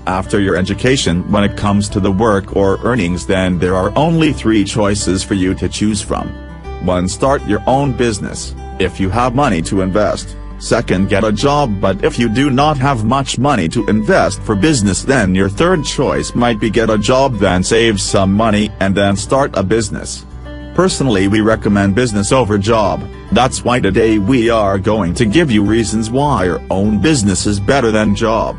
after your education. When it comes to the work or earnings, then there are only 3 choices for you to choose from. 1. Start your own business, if you have money to invest. 2. Get a job, but if you do not have much money to invest for business, then your 3rd choice might be get a job, then save some money and then start a business. Personally, we recommend business over job. That's why today we are going to give you reasons why your own business is better than job.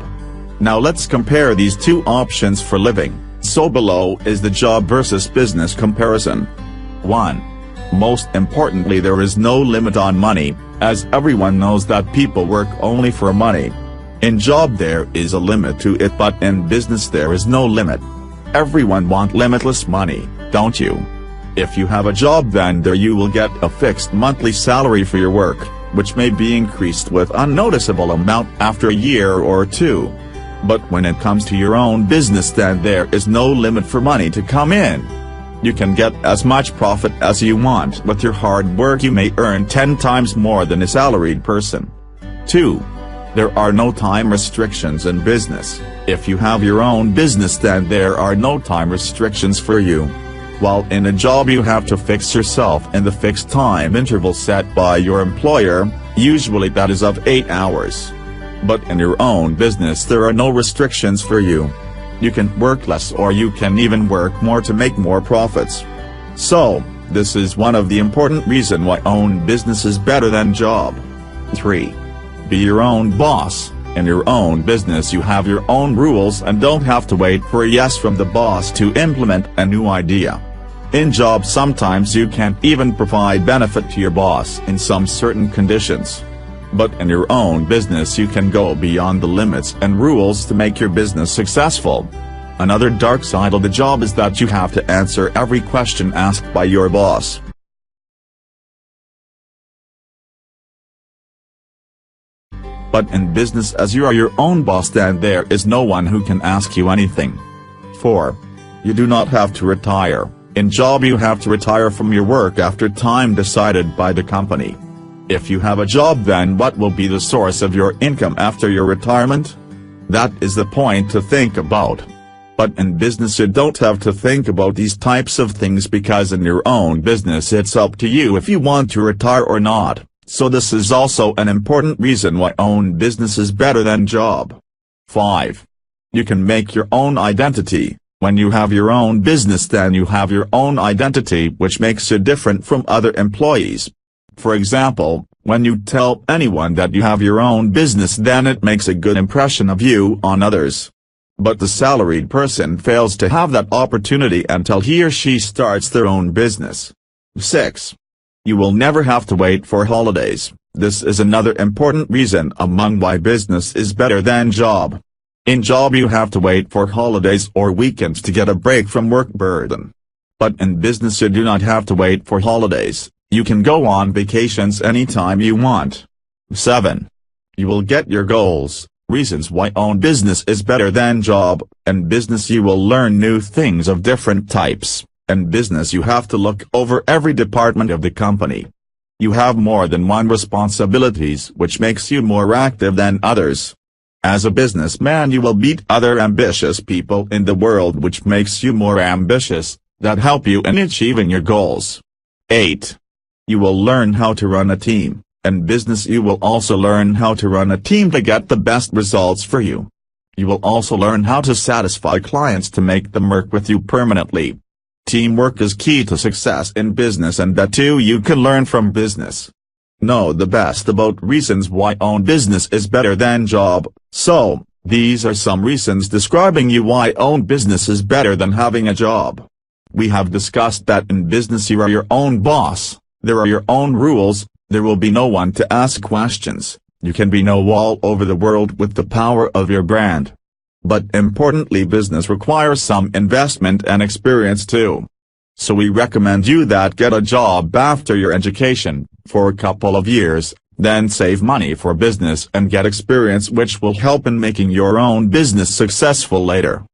Now let's compare these 2 options for living. So below is the job versus business comparison. 1. Most importantly, there is no limit on money, as everyone knows that people work only for money. In job there is a limit to it, but in business there is no limit. Everyone wants limitless money, don't you? If you have a job, then there you will get a fixed monthly salary for your work, which may be increased with unnoticeable amount after a year or 2. But when it comes to your own business, then there is no limit for money to come in. You can get as much profit as you want. With your hard work you may earn 10 times more than a salaried person. 2. There are no time restrictions in business. If you have your own business, then there are no time restrictions for you. While in a job you have to fix yourself in the fixed time interval set by your employer, usually that is of 8 hours. But in your own business there are no restrictions for you. You can work less or you can even work more to make more profits. So, this is one of the important reasons why own business is better than job. 3. Be your own boss. In your own business you have your own rules and don't have to wait for a yes from the boss to implement a new idea. In job sometimes you can't even provide benefit to your boss in some certain conditions. But in your own business you can go beyond the limits and rules to make your business successful. Another dark side of the job is that you have to answer every question asked by your boss. But in business, as you are your own boss, then there is no one who can ask you anything. 4. You do not have to retire. In job you have to retire from your work after time decided by the company. If you have a job, then what will be the source of your income after your retirement? That is the point to think about. But in business you don't have to think about these types of things, because in your own business it's up to you if you want to retire or not. So this is also an important reason why own business is better than job. 5. You can make your own identity. When you have your own business, then you have your own identity, which makes you different from other employees. For example, when you tell anyone that you have your own business, then it makes a good impression of you on others. But the salaried person fails to have that opportunity until he or she starts their own business. 6. You will never have to wait for holidays. This is another important reason among why business is better than job. In job you have to wait for holidays or weekends to get a break from work burden. But in business you do not have to wait for holidays. You can go on vacations anytime you want. 7. You will get your goals. Reasons why own business is better than job. In business you will learn new things of different types. In business you have to look over every department of the company. You have more than one responsibilities, which makes you more active than others. As a businessman you will meet other ambitious people in the world, which makes you more ambitious, that help you in achieving your goals. 8. You will learn how to run a team. In business you will also learn how to run a team to get the best results for you. You will also learn how to satisfy clients to make them work with you permanently. Teamwork is key to success in business, and that too you can learn from business. Know the best about reasons why own business is better than job. So, these are some reasons describing you why own business is better than having a job. We have discussed that in business you are your own boss, there are your own rules, there will be no one to ask questions, you can be know all over the world with the power of your brand. But importantly, business requires some investment and experience too. So we recommend you that get a job after your education, for a couple of years, then save money for business and get experience, which will help in making your own business successful later.